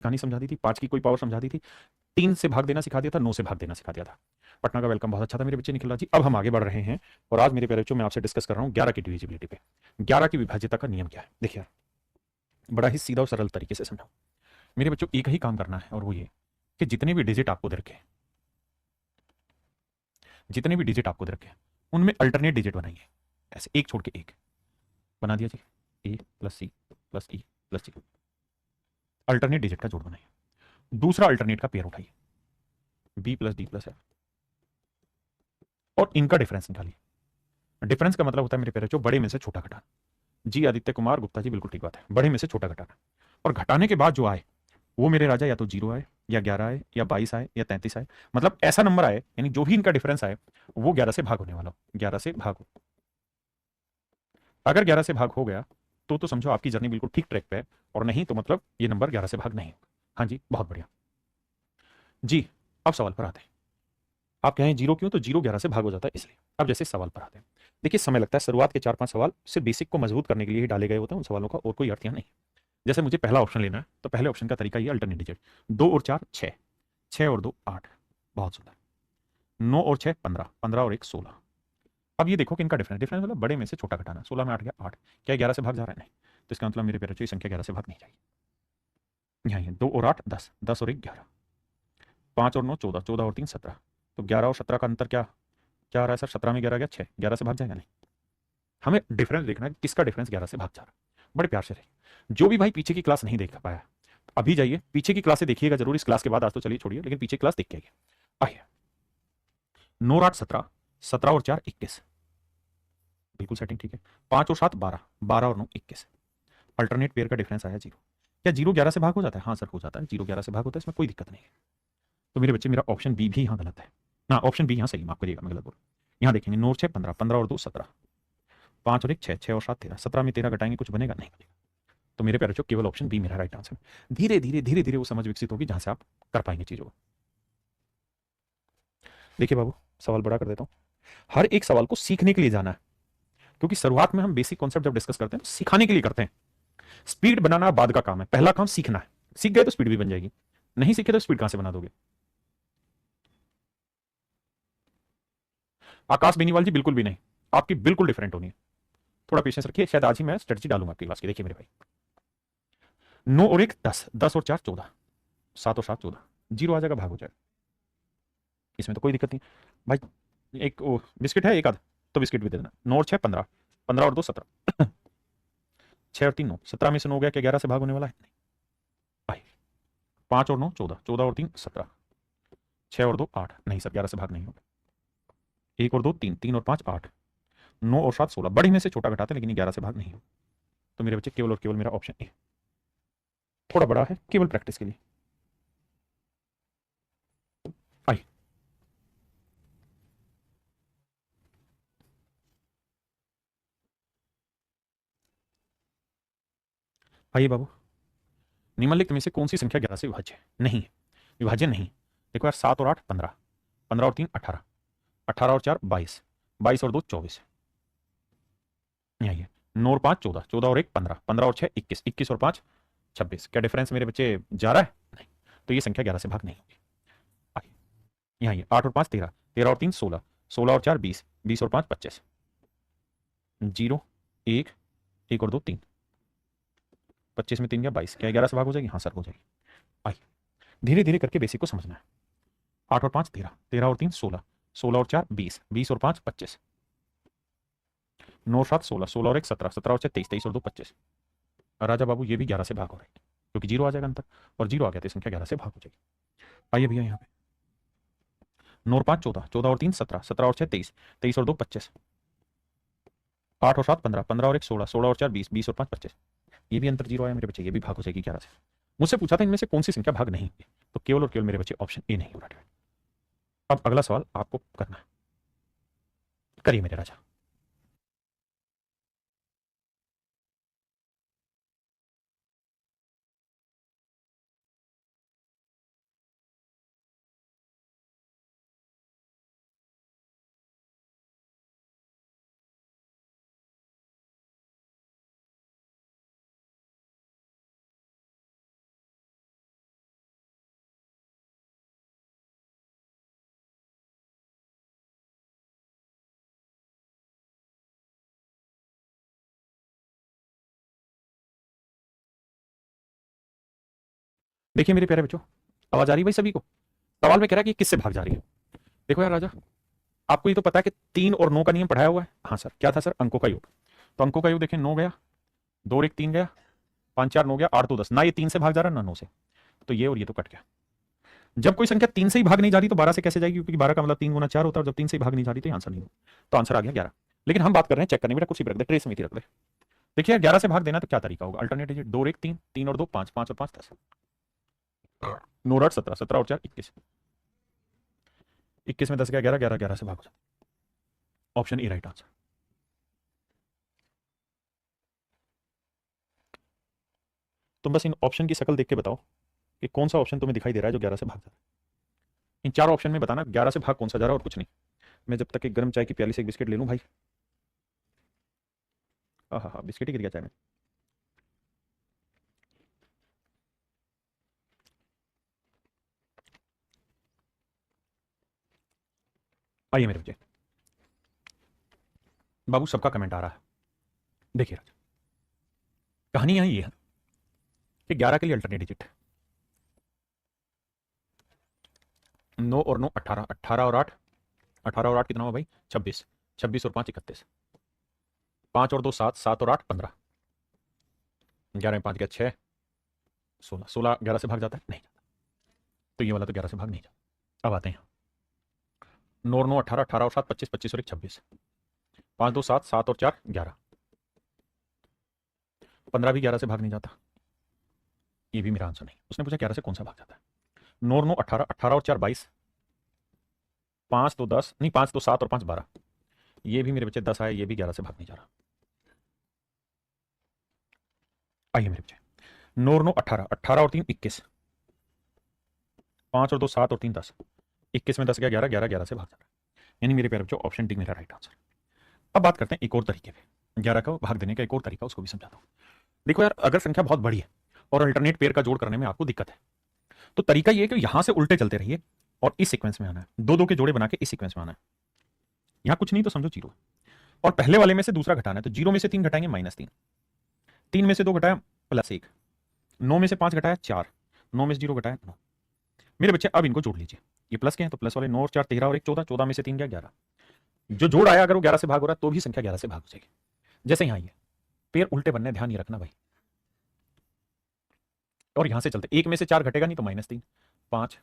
कहानी समझा दी थी, 5 की कोई पावर समझा दी थी, 3 से भाग देना सिखा दिया था, 9 से भाग देना सिखा दिया था। पटना का वेलकम बहुत अच्छा था मेरे बच्चे, निखिल राज जी। अब हम आगे बढ़ रहे हैं और आज मेरे प्यारे बच्चों मैं आपसे डिस्कस कर रहा हूँ 11 की डिविजिबिलिटी पे। 11 की विभाज्यता का नियम क्या है? देखिए बड़ा ही सीधा और सरल तरीके से समझाऊं मेरे बच्चों। एक ही काम करना है और वो ये कि जितने भी डिजिट आपको दे रखे उनमें अल्टरनेट डिजिट बनाइए, ऐसे एक छोड़ के एक। बना दिया जी, A plus C plus E plus C, alternate digit का जोड़ बनाइए। दूसरा अल्टरनेट का पेयर उठाइए, B plus D plus F, और इनका डिफरेंस निकालिए। डिफरेंस का मतलब होता है मेरे प्यारे बच्चों बड़े में से छोटा घटाना। जी आदित्य कुमार गुप्ता जी, बिल्कुल ठीक बात है, बड़े में से छोटा घटाना। और घटाने के बाद जो आए वो मेरे राजा या तो 0 आए, या 11 आए, या 22 आए, या 33 आए, मतलब ऐसा नंबर आए, यानी जो भी इनका डिफरेंस आए वो 11 से भाग होने वाला हो। 11 से भाग हो, अगर 11 से भाग हो गया तो समझो आपकी जर्नी बिल्कुल ठीक ट्रैक पे है, और नहीं तो मतलब ये नंबर 11 से भाग नहीं होगा। हाँ जी, बहुत बढ़िया जी। अब सवाल पर आते हैं। आप कहें जीरो क्यों, तो जीरो 11 से भाग हो जाता है इसलिए। अब जैसे सवाल पर आते हैं, देखिए समय लगता है, शुरुआत के 4-5 सवाल सिर्फ बेसिक को मजबूत करने के लिए ही डाले गए होते हैं, उन सवालों का और कोई अर्थ यहाँ नहीं। जैसे मुझे पहला ऑप्शन लेना है, तो पहले ऑप्शन का तरीका ये अल्टरनेट डिजिट, 2 और 4 6, 6 और 2 8, बहुत सुंदर। 9 और 6 15, 15 और 1 16। अब ये देखो कि इनका डिफरेंस मतलब बड़े में से छोटा घटाना, 16 में 8 गया 8, क्या 11 से भाग जा रहा है? नहीं। तो इसका मतलब मेरे प्यारे बच्चों ये संख्या 11 से भाग नहीं जाएगी। यहाँ है 2 और 8 10, 10 और 1 11, 5 और 9 14, 14 और 3 17। तो 11 और 17 का अंतर क्या क्या आ रहा है सर? 17 में 11 गया 6, 11 से भाग जाएगा? नहीं। हमें डिफरेंस देखना है, किसका डिफरेंस 11 से भाग जा रहा है। बड़े प्यार से रहिए। जो भी भाई पीछे की क्लास नहीं देख पाया, तो अभी जाइए पीछे की क्लास से देखिएगा जरूर, इस क्लास के बाद आज तो चलिए छोड़िए, लेकिन पीछे क्लास देख के आइए। आइए, 9 और 8 17, 17 और 4 21, बिल्कुल सेटिंग ठीक है। 5 और 7 12, 12 और 9 21। अल्टरनेट पेयर का डिफरेंस आया 0। क्या 0 11 से भाग हो जाता है? हाँ सर हो जाता है, 0 11 से भाग होता है, इसमें कोई दिक्कत नहीं है। तो मेरे बच्चे मेरा ऑप्शन बी भी यहाँ गलत है ना, ऑप्शन बी यहाँ सही, माफ करिएगा मैं गलत बोल। यहाँ देखेंगे 9 और 6 15, 15 और 2 17, 5 और 1 6, 6 और 7 13, 17 में 13 घटाएंगे कुछ बनेगा? नहीं बनेगा। तो मेरे प्यारे बच्चों केवल ऑप्शन बी मेरा राइट आंसर। धीरे धीरे वो समझ विकसित होगी जहां से आप कर पाएंगे चीजों को। देखिए बाबू, सवाल बड़ा कर देता हूँ। हर एक सवाल को सीखने के लिए जाना है, क्योंकि शुरुआत में हम बेसिक कॉन्सेप्ट जब डिस्कस करते हैं तो सिखाने के लिए करते हैं। स्पीड बनाना बाद का काम है, पहला काम सीखना है। सीख गए तो स्पीड भी बन जाएगी, नहीं सीखे तो स्पीड कहां से बना दोगे? आकाश बेनीवाल जी बिल्कुल भी नहीं, आपकी बिल्कुल डिफरेंट होनी है। थोड़ा पेशेंस रखिए, शायद आज ही मैं स्ट्रेटजी डालूंगा आपकी क्लास की। देखिए मेरे भाई, 9 और 1 10, 10 और 4 14, 7 और 7 14, 0 आ जाएगा, भाग हो जाएगा, इसमें तो कोई दिक्कत नहीं भाई। एक बिस्किट है एक आध, तो बिस्किट भी दे देना। 9 और 6 15, 15 और 2 17, 6 और 3 9, 17 में से 9 गया, क्या 11 से भाग होने वाला है? नहीं भाई। 5 और 9 14, 14 और 3 17, 6 और 2 8, नहीं सर 11 से भाग नहीं होगा। 1 और 2 3, 3 और 5 8, 9 और 7 16, बड़ी में से छोटा घटाते हैं लेकिन 11 से भाग नहीं होगा। तो मेरे बच्चे केवल और केवल मेरा ऑप्शन ए, थोड़ा बड़ा है केवल प्रैक्टिस के लिए। आइए आइए बाबू, निम्नलिखित में से कौन सी संख्या 11 से विभाज्य नहीं है? विभाज्य नहीं। देखो यार, 7 और 8 15, 15 और 3 18, 18 और 4 22, 22 और 2 24, यही है। 9 और 5 14, 14 और 1 15, 15 और 6 21, 21 और 5 26। क्या डिफरेंस मेरे बच्चे जा रहा है? नहीं। तो ये संख्या 11 से भाग नहीं होगी। आइए, यहाँ ये 8 और 5 13, 13 और 3 16, 16 और 4 20, 20 और 5 25, 0 1, 1 और 2 3, 25 में 3 या 22, क्या 11 से भाग हो जाएगी? हाँ सर हो जाएगी। आइए, धीरे धीरे करके बेसिक को समझना है। 8 और 5 13, 13 और 3 16, 16 और 4 20, 20 और 5 25, 9 और 7 16, 16 और 1 17, 17 और 6 23, 23 और 2 25। राजा बाबू ये भी 11 से भाग हो रहा है, क्योंकि 0 आ जाएगा अंतर, और 0 आ गया तो संख्या 11 से भाग हो जाएगी। आइए भैया यहाँ पे 9 और 5 14, 14 और 3 17, 17 और 6 23, 23 और 2 25, 8 और 7 15, 15 और 1 16, 16 और 4 20, 20 और 5 25। ये भी अंतर 0 आया मेरे बच्चे, ये भी भाग हो जाएगी 11 से। मुझसे पूछा था इनमें से कौन सी संख्या भाग नहीं होगी, तो केवल और केवल मेरे बच्चे ऑप्शन ए नहीं हो रहा है। अब अगला सवाल आपको करना है, करिए मेरे राजा। देखिए मेरे प्यारे बच्चों, आवाज आ रही है भाई सभी को? सवाल में कह रहा है कि किससे भाग जा रही है। देखो यार राजा, आपको ये तो पता है कि 3 और 9 का नियम पढ़ाया हुआ है। हाँ सर, क्या था सर? अंकों का योग। तो अंकों का योग देखिए, 9 गया, 2 और 1 3 गया, 5 4 9 गया, 8 2 10। ना ये 3 से भाग जा रहा ना 9 से, तो ये और ये तो कट गया। जब कोई संख्या 3 से ही भाग नहीं जा रही तो 12 से कैसे जाएगी? क्योंकि 12 का मतलब 3 गुना 4 होता है, और जब 3 से ही भाग नहीं जा रही तो आंसर नहीं हो। तो आंसर आ गया 11। लेकिन हम बात कर रहे हैं, चेक करने, बेटा कुर्सी पर रख दे, ट्रेस में रख दे। देखिए यार, 11 से भाग देना तो क्या तरीका होगा? अल्टरनेट डिजिट, 2 और 1 3, 3 और 2 5, 5 और 5 10, 9 और 8 17, 17 और 4 21, 21 में 10 गया 11, 11 11 से भाग हो जाता। Option A right answer. तुम बस इन ऑप्शन की शक्ल देख के बताओ कि कौन सा ऑप्शन तुम्हें दिखाई दे रहा है जो 11 से भाग जा रहा है। इन 4 ऑप्शन में बताना 11 से भाग कौन सा जा रहा है और कुछ नहीं। मैं जब तक एक गर्म चाय की प्याली से एक बिस्किट ले लूं भाई। हाँ हाँ हाँ, बिस्किट ही गिर गया चाय में। आइए मेरे बच्चे, बाबू सबका कमेंट आ रहा है। देखिए राजा, कहानी यहाँ ये है कि 11 के लिए अल्टरनेट डिजिट 9 और 9 18, 18 और 8, 18 और 8 कितना हुआ भाई? 26, 26 और 5 31, 5 और 2 7, 7 और 8 15, 11 में 5 गया 6, 16, 16 11 से भाग जाता है? नहीं जाता। तो ये वाला तो 11 से भाग नहीं जाता। अब आते हैं 9 और 9 18, 18 और 7 25, 25 और 1 26, 5 2 7, 7 और 4 11, 15 भी 11 से भाग नहीं जाता। ये भी मेरा आंसर नहीं। उसने पूछा 11 से कौन सा भाग जाता है? 9 और 9 18, 18 और 4 22, 5 2 10, नहीं 5 2 7 और 5 12, ये भी मेरे बच्चे 10 आए, ये भी 11 से भाग नहीं जा रहा। आइए मेरे बच्चे, 9 और 9 18, 18 और 3 21, 5 और 2 7 और 3 10, 21 में 10 गया 11, 11 11 से भाग जा रहा है। यानी मेरे प्यारे बच्चों, ऑप्शन डी मेरा राइट आंसर। अब बात करते हैं एक और तरीके पे, 11 का भाग देने का एक और तरीका, उसको भी समझाता हूं। देखो यार, अगर संख्या बहुत बड़ी है और अल्टरनेट पेयर का जोड़ करने में आपको दिक्कत है, तो तरीका ये है कि यहां से उल्टे चलते रहिए और इस सीक्वेंस में आना है, दो दो के जोड़े बना के इस सीक्वेंस में आना है। यहां कुछ नहीं तो समझो जीरो, और पहले वाले में से दूसरा घटाना है, तो 0 में से 3 घटाएंगे -3, 3 में से 2 घटाया +1, 9 में से 5 घटाया 4, 9 में से 0 घटाया 9। मेरे बच्चे अब इनको जोड़ लीजिए, ये प्लस के हैं तो प्लस वाले 9 और 4 13 और 1 14, 14 में से 3 गया 11। जो जोड़ आया अगर वो 11 से भाग हो रहा है तो भी संख्या 11 से भाग हो जाएगी। जैसे यहां ये पेयर उल्टे बनने, ध्यान ये रखना भाई। और यहां से चलते, 1 में से 4 घटेगा नहीं तो -3, 5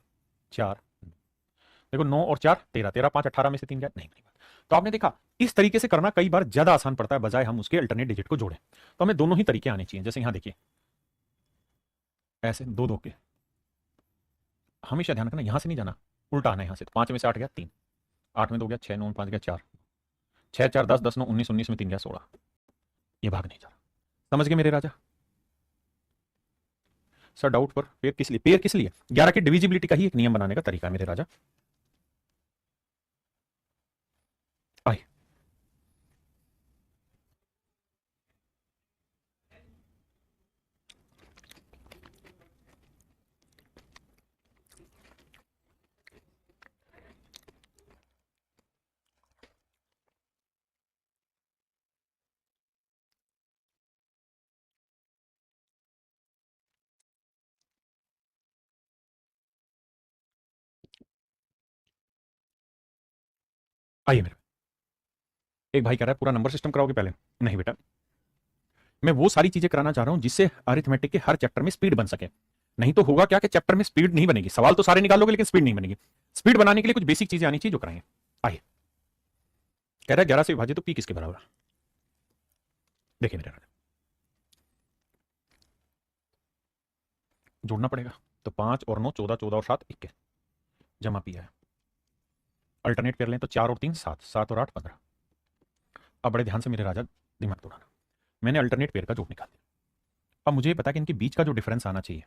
4, देखो 9 और 4 13, 13 5 18 में से 3 गया नहीं बनी बात। तो आपने देखा, इस तरीके से करना कई बार ज्यादा आसान पड़ता है, बजाय हम उसके अल्टरनेट डिजिट को जोड़ें। तो हमें दोनों ही तरीके आने चाहिए। जैसे यहां देखिए, ऐसे दो दो के, हमेशा ध्यान रखना यहां से नहीं जाना, उल्टा आना है यहां से। तो 5 में से 8 गया 3, 8 में 2 गया 6, 9 में 5 गया 4, 6 4 10, 10 9 19, 19 में 3 गया 16, ये भाग नहीं जा रहा। समझ गए मेरे राजा? सर डाउट पर पेयर किस लिए? पेयर किस लिए? 11 की डिविजिबिलिटी का ही एक नियम बनाने का तरीका है मेरे राजा। आइए, आइए मेरे, एक भाई कह रहा है पूरा नंबर सिस्टम कराओगे पहले? नहीं बेटा, मैं वो सारी चीजें कराना चाह रहा हूं जिससे अरिथमेटिक के हर चैप्टर में स्पीड बन सके। नहीं तो होगा क्या कि चैप्टर में स्पीड नहीं बनेगी, सवाल तो सारे निकालोगे लेकिन स्पीड नहीं बनेगी। स्पीड बनाने के लिए कुछ बेसिक चीजें आनी चाहिए जो कराएंगे। आइए, कह रहा है 11 से विभाजित तो पी किसके बराबर है? देखिए मेरे, जोड़ना पड़ेगा। तो 5 और 9 14, 14 और 7 21, जमा पी है। अल्टरनेट कर लें तो 4 और 3 7, 7 और 8 15। अब बड़े ध्यान से मेरे राजा दिमाग दौड़ाना, मैंने अल्टरनेट पेयर का जोड़ निकाल दिया। अब मुझे पता है कि इनके बीच का जो डिफरेंस आना चाहिए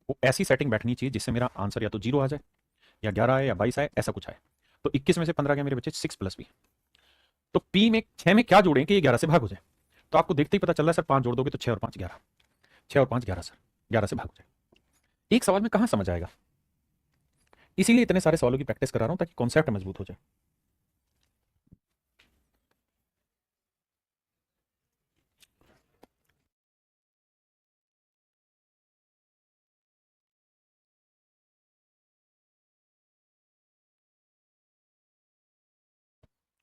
वो ऐसी सेटिंग बैठनी चाहिए जिससे मेरा आंसर या तो 0 आ जाए, या 11 आए, या 22 आए, ऐसा कुछ आए। तो 21 में से 15 गया मेरे बच्चे 6 + b। तो पी में 6 में क्या जोड़ें कि ये 11 से भाग हो जाए? तो आपको देखते ही पता चल रहा है सर 5 जोड़ दोगे तो 6 और 5 11, 6 और 5 11 सर, 11 से भाग हो जाए। एक सवाल में कहां समझ आएगा? इसीलिए इतने सारे सवालों की प्रैक्टिस करा रहा हूं ताकि कॉन्सेप्ट मजबूत हो जाए।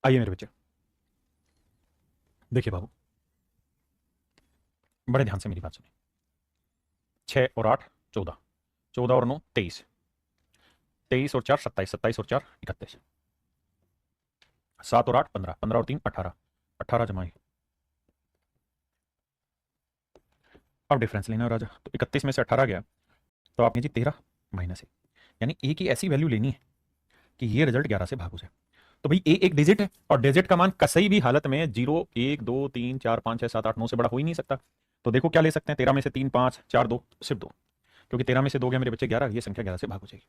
आइए मेरे बच्चे, देखिए बाबू, बड़े ध्यान से मेरी बात सुनिए। 6 और 8 14, 14 और 9 23, 23 और 4 27, 27 और 4 31, 7 और 8 15, 15 और 3 18, 18 जमा 1। अब डिफरेंस लेना है राजा, तो 31 में से 18 गया तो आपने जी 13 माइनस 1, यानी ए की ऐसी वैल्यू लेनी है कि ये रिजल्ट 11 से भाग हो जाए। तो भाई ए एक डिजिट है और डिजिट का मान कसी भी हालत में 0 1 2 3 4 5 6 7 8 9 से बड़ा हो ही नहीं सकता। तो देखो क्या ले सकते हैं, 13 में से 3 5 4 2 सिर्फ 2, क्योंकि 13 में से 2 गया मेरे बच्चे 11, ये संख्या 11 से भाग हो जाएगी।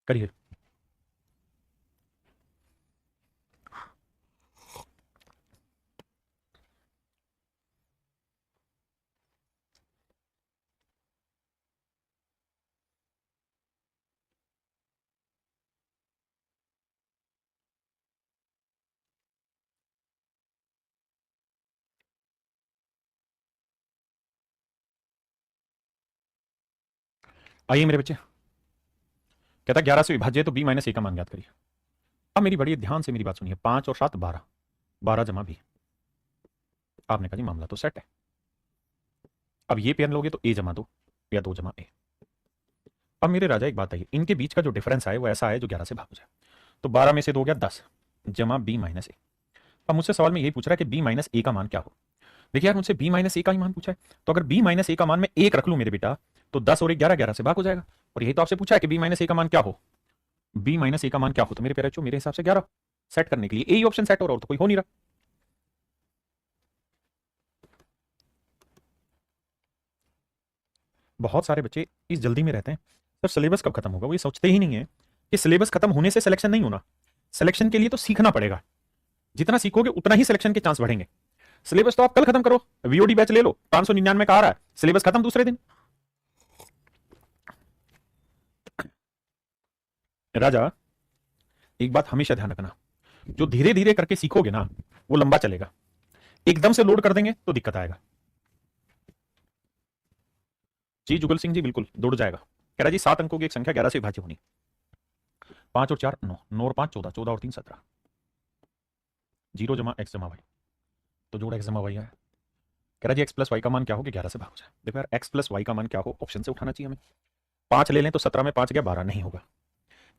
करिए। आइए मेरे बच्चे, कहता 11 से विभाज्य है तो b माइनस ए का मान ज्ञात करिए। अब मेरी बड़ी ध्यान से मेरी बात सुनिए, 5 और 7 12, 12 जमा b। आपने कहा जी मामला तो सेट है। अब ये पेयर लोगे तो a जमा 2 या 2 जमा a। अब मेरे राजा एक बात है, इनके बीच का जो डिफरेंस है वो ऐसा है जो 11 से भाग हो जाए। तो 12 में से 2 गया 10 जमा b माइनस ए। अब मुझसे सवाल में यही पूछ रहा है कि b माइनस ए का मान क्या हो। देखिए यार, मुझसे b माइनस ए का ही मान पूछा है, तो अगर b माइनस ए का मान मैं 1 रख लूं मेरे बेटा, तो 10 और 1 11, 11 से भाग हो जाएगा। और यही तो आपसे पूछा है कि b माइनस ए का मान क्या हो। b माइनस ए का मान क्या हो, तो मेरे प्यारे बच्चों मेरे हिसाब से 11 सेट करने के लिए ए ही ऑप्शन सेट हो रहा, और तो कोई हो नहीं रहा। बहुत सारे बच्चे इस जल्दी में रहते हैं, सर सिलेबस कब खत्म होगा, वो ये सोचते ही नहीं है कि सिलेबस खत्म होने से सिलेक्शन नहीं होना। सिलेक्शन के लिए तो सीखना पड़ेगा, जितना सीखोगे उतना ही सिलेक्शन के चांस बढ़ेंगे। सिलेबस तो आप कल खत्म करो, वीओडी बैच ले लो, 599 का आ रहा है, सिलेबस खत्म दूसरे दिन। राजा एक बात हमेशा ध्यान रखना, जो धीरे धीरे करके सीखोगे ना वो लंबा चलेगा, एकदम से लोड कर देंगे तो दिक्कत आएगा। जी जुगल सिंह जी बिल्कुल दौड़ जाएगा। कह रहा जी 7 अंकों की एक संख्या 11 से विभाज्य होनी। 5 और 4 9, 9 और 5 14, 14 और 3 17, 0 जमा एक्स जमा वाई, तो जोड़ एक्स जमा वाई है। कह रहा जी एक्स प्लस वाई का मान क्या हो कि 11 से भाग हो जाए। देखो यार, एक्स प्लस वाई का मान क्या हो ऑप्शन से उठाना चाहिए हमें। 5 ले लें तो 17 में 5 गया 12 नहीं होगा,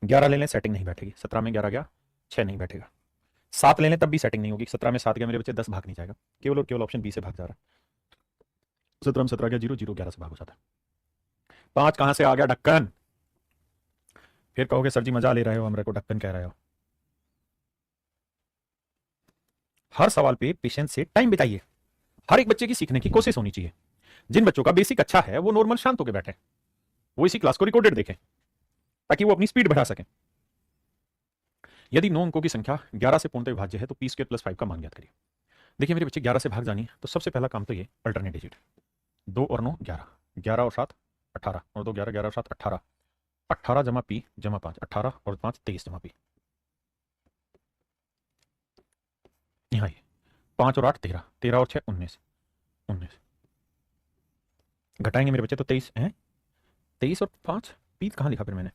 11 ले लें सेटिंग नहीं बैठेगी, 17 में 11 गया 6 नहीं बैठेगा, 7 ले लें तब भी सेटिंग नहीं होगी, 17 में 7 गया मेरे बच्चे 10 भाग नहीं जाएगा, केवल और केवल ऑप्शन बी से भाग जा रहा है। 17 में 17 गया 0, 0 11 से भाग हो जाता है। 5 कहां से आ गया, ढक्कन। फिर कहोगे सर जी मजा ले रहे हो, हमरे को ढक्कन कह रहे हो। हर सवाल पे पेशेंस से टाइम बिताइए, हर एक बच्चे की सीखने की कोशिश होनी चाहिए। जिन बच्चों का बेसिक अच्छा है वो नॉर्मल शांत होकर बैठे, वो इसी क्लास को रिकॉर्डेड देखें ताकि वो अपनी स्पीड बढ़ा सकें। यदि 9 अंकों की संख्या 11 से पूर्णतः विभाज्य है तो पी स्क्वायर प्लस 5 का मान ज्ञात करिए। देखिए मेरे बच्चे 11 से भाग जानी है, तो सबसे पहला काम तो ये अल्टरनेट डिजिट, 2 और 9 11, 11 और 7 18, और 2 11, 11 और 7 18, 18 जमा पी जमा 5, 18 और 5 23 जमा पी। यहाँ ये 5 और 8 13, 13 और 6 19, 19 घटाएंगे मेरे बच्चे तो 23 है, 23 और 5 पी कहाँ लिखा फिर मैंने,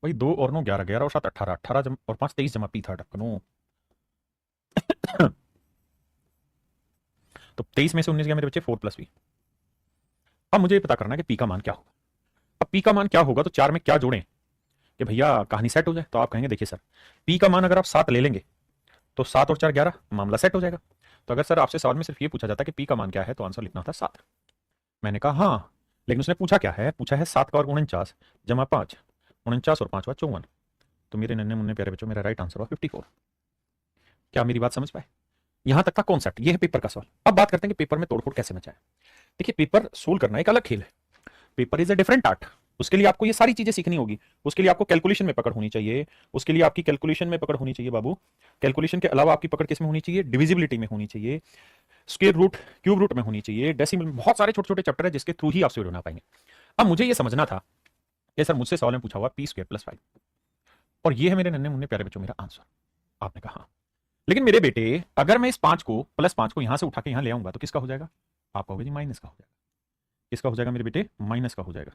भाई 2 और 9 11, 11 और 7 18, 18 और 5 23 जमा पी था ढक्कनो। तो 23 में से 19 गया मेरे बच्चे 4 प्लस पी। अब मुझे ये पता करना है कि पी का मान क्या होगा। अब पी का मान क्या होगा, तो 4 में क्या जोड़ें कि भैया कहानी सेट हो जाए। तो आप कहेंगे देखिए सर, पी का मान अगर आप 7 ले लेंगे तो 7 और 4 11, मामला सेट हो जाएगा। तो अगर सर आपसे सवाल में सिर्फ ये पूछा जाता कि पी का मान क्या है, तो आंसर लिखना था 7। मैंने कहा हाँ, लेकिन उसने पूछा क्या है, पूछा है 7 का वर्ग 49 जमा 5, 49 और 5 54। तो मेरे नन्हे मुन्ने प्यारे बच्चों, मेरा राइट आंसर हुआ 54। क्या मेरी बात समझ पाए? यहां तक था कॉन्सेप्ट, ये है पेपर का सवाल। अब बात करते हैं कि पेपर में तोड़फोड़ कैसे मचाएं। देखिए पेपर सोल्व करना एक अलग खेल है, paper is a different art. उसके लिए आपको ये सारी चीजें सीखनी होगी, उसके लिए आपको कैलकुलेशन में पकड़ होनी चाहिए, उसके लिए आपकी कैलकुलेशन में पकड़ होनी चाहिए बाबू। कैलकुलेशन के अलावा आपकी पकड़ किस में होनी चाहिए, डिविजिबिलिटी में होनी चाहिए, स्क्वायर रूट क्यूब रूट में होनी चाहिए, डेसिमल में, बहुत सारे छोटे छोटे चैप्टर है जिसके थ्रू ही आप स्टूडेंट बना पाएंगे। अब मुझे ये समझना था कि सर मुझसे सवाल में पूछा हुआ पी स्क्वायर प्लस 5, और ये है मेरे नन्हे मुन्ने प्यारे बच्चों मेरा आंसर। आपने कहा हाँ। लेकिन मेरे बेटे अगर मैं इस 5 को प्लस 5 को यहां से उठा के यहां ले आऊंगा तो किसका हो जाएगा, आप कहोगे जी माइनस का हो जाएगा। किसका हो जाएगा मेरे बेटे, माइनस का हो जाएगा।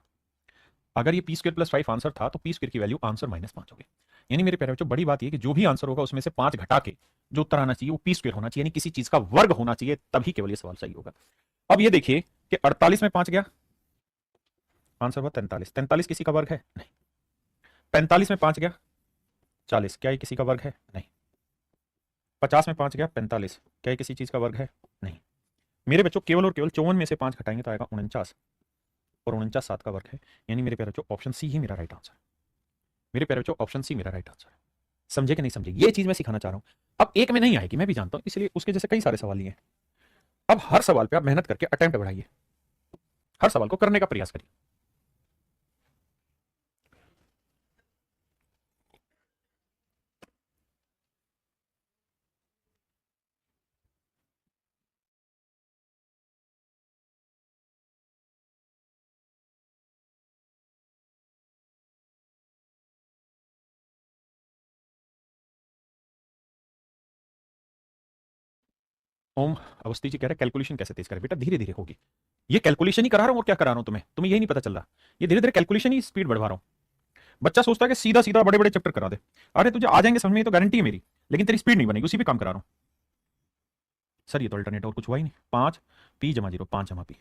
अगर ये पी स्क्वायर प्लस 5 आंसर था तो पी स्क्वायर की वैल्यू आंसर -5 होगी। यानी मेरे प्यारे बच्चों बड़ी बात ये कि जो भी आंसर होगा उसमें से 5 घटा के जो उत्तर आना चाहिए वो पी स्क्वायर होना चाहिए, यानी किसी चीज का वर्ग होना चाहिए, तभी केवल ये सवाल सही होगा। अब ये देखिए कि 48 में 5 गया, आंसर हुआ 43। 43 किसी का वर्ग है? नहीं। 45 में 5 गया 40, क्या ये किसी का वर्ग है? नहीं। 50 में 5 गया 45, क्या ये किसी चीज का वर्ग है? नहीं। मेरे बच्चों केवल और केवल 54 में से 5 घटाएंगे तो आएगा 49, और 49 7 का वर्ग है। यानी मेरे प्यारे बच्चों ऑप्शन सी ही मेरा राइट आंसर है। मेरे प्यारे बच्चों ऑप्शन सी मेरा राइट आंसर है। समझे कि नहीं समझे? ये चीज मैं सिखाना चाह रहा हूं। अब एक में नहीं आएगी, मैं भी जानता हूं, इसलिए उसके जैसे कई सारे सवाल लिए हैं। अब हर सवाल पे आप मेहनत करके अटेम्प्ट बढ़ाइए, हर सवाल को करने का प्रयास करिए। ओम अवस्थी जी कह रहे कैलकुलेशन कैसे तेज करें? बेटा धीरे धीरे होगी। ये कैलकुलेशन ही करा रहा हूं और क्या करा रहा हूं तुम्हें यही नहीं पता चल रहा। ये धीरे धीरे कैलकुलेशन ही स्पीड बढ़वा रहा हूं। बच्चा सोचता है कि सीधा सीधा बड़े बड़े चैप्टर करा दे। अरे तुझे आ जाएंगे समझ में, तो गारंटी है मेरी, लेकिन तेरी स्पीड नहीं बनेगी, उसी पे काम करा रहा हूं। सर ये तो अल्टरनेट और कुछ हुआ ही नहीं। 5 पी जमा 0, 5 जमा पी,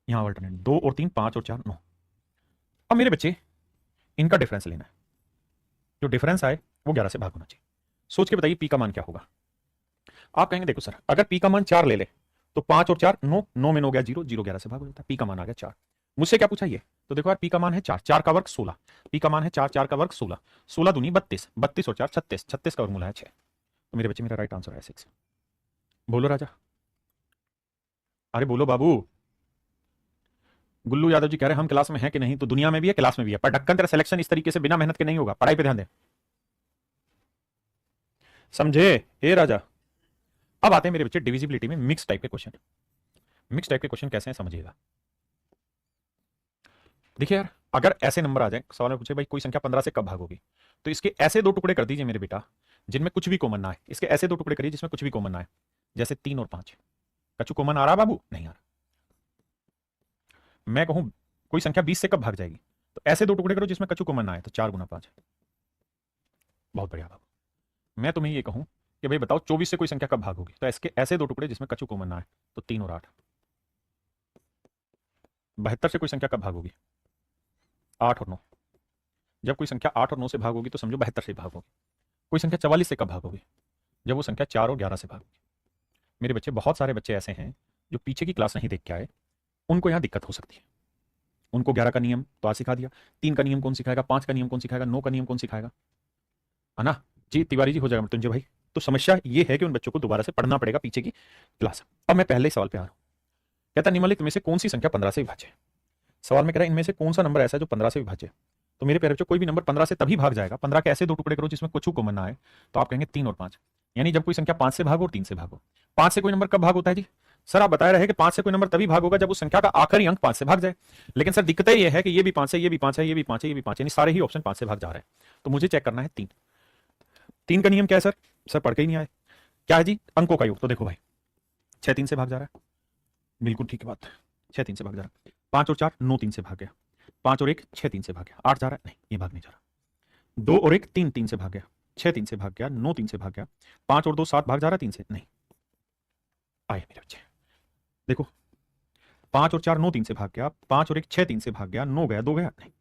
यहां अल्टरनेट 2 और 3, 5 और 4 9। अब मेरे बच्चे इनका डिफरेंस लेना है, जो डिफरेंस आए वो 11 से भाग होना चाहिए। सोच के बताइए पी का मान क्या होगा। आप कहेंगे देखो सर अगर पी का मान 4 ले ले तो 5 और 4 9, 9 में 9 गया 0, 0 11 से भाग हो जाता है। पी का मान आ गया 4। मुझसे क्या पूछा ये? तो देखो यार पी का मान है 4, 4 का वर्ग 16, पी का मान है 4, 4 का वर्ग 16, 16 दूनी 32, 32 और 4 36, 36 का वर्गमूल है 6। तो मेरे बच्चे मेरा राइट आंसर है 6। बोलो राजा, अरे बोलो बाबू। गुल्लू यादव जी कह रहे हैं हम क्लास में हैं कि नहीं, तो दुनिया में भी है क्लास में भी है, पर ढक्कन तेरा सिलेक्शन इस तरीके से बिना मेहनत के नहीं होगा। पढ़ाई पे ध्यान दे, समझे? ए राजा। अब आते हैं मेरे बच्चे डिविजिबिलिटी में मिक्स टाइप के क्वेश्चन। मिक्स टाइप के क्वेश्चन कैसे हैं समझिएगा। देखिए यार अगर ऐसे नंबर आ जाए, सवाल में पूछे भाई कोई संख्या 15 से कब भाग होगी, तो इसके ऐसे दो टुकड़े कर दीजिए मेरे बेटा जिनमें कुछ भी कॉमन ना आए। इसके ऐसे दो टुकड़े करिए जिसमें कुछ भी कॉमन ना आए, जैसे 3 और 5। कछु कॉमन आ रहा बाबू? नहीं आ रहा। मैं कहूं कोई संख्या 20 से कब भाग जाएगी, तो ऐसे दो टुकड़े करो जिसमें कछु कॉमन ना आए, तो 4 गुना 5। बहुत बढ़िया बाबू। मैं तुम्हें ये कहूं कि भाई बताओ 24 से कोई संख्या कब भाग होगी, तो इसके ऐसे दो टुकड़े जिसमें कछु कॉमन ना आए, तो 3 और 8। 72 से कोई संख्या कब भाग होगी? 8 और 9। जब कोई संख्या 8 और 9 से भाग होगी तो समझो 72 से भाग होगी। कोई संख्या 44 से कब भाग होगी? जब वो संख्या 4 और 11 से भाग होगी। मेरे बच्चे बहुत सारे बच्चे ऐसे हैं जो पीछे की क्लास नहीं देख के आए, उनको यहाँ दिक्कत हो सकती है। उनको 11 का नियम तो आज सिखा दिया, 3 का नियम कौन सिखाएगा, 5 का नियम कौन सिखाएगा, 9 का नियम कौन सिखाएगा, है ना? जी तिवारी जी हो जाएगा मृत्युंजय भाई। तो समस्या ये है कि उन बच्चों को दोबारा से पढ़ना पड़ेगा पीछे की क्लास। अब मैं पहले ही सवाल पे आ रहा हूँ। कहता निम्नलिखित में से कौन सी संख्या 15 से विभाज्य है? सवाल में कह रहा है इनमें से कौन सा नंबर ऐसा है जो 15 से विभाज्य है? तो मेरे प्यारे बच्चों कोई भी नंबर 15 से तभी भाग जाएगा, 15 के ऐसे दो टुकड़े करो जिसमें कुछ कॉमन ना आए, तो आप कहेंगे 3 और 5। यानी जब कोई संख्या 5 से भागो और 3 से भागो। 5 से कोई नंबर कब भाग होता है जी? सर आप बता रहे कि 5 से कोई नंबर तभी भाग होगा जब उस संख्या का आखिरी अंक 5 से भाग जाए, लेकिन सर दिक्कत ये है कि ये भी 5 है, ये भी 5 है, ये भी 5 है, ये भी 5 है, यानी सारे ही ऑप्शन 5 से भाग जा रहे हैं। तो मुझे चेक करना है 3। 3 का नियम क्या है सर? सर पढ़ के ही नहीं आए। क्या है जी? अंकों का योग। तो देखो भाई 6 3 से भाग जा रहा है, बिल्कुल ठीक बात, 6 3 से भाग जा रहा है। 5 और 4 9 3 से भाग गया, 5 और 1 6 3 से भाग गया। 8 जा रहा है? नहीं ये भाग नहीं जा रहा। 2 और 1 3 3 से भाग गया, 6 3 से भाग गया, 9 3 से भाग गया। 5 और 2 7 भाग जा रहा है 3 से? नहीं। आए मेरे बच्चे देखो 5 और 4 9 3 से भाग गया, 5 और 1 6 3 से भाग गया, 9 गया 2 गया? नहीं।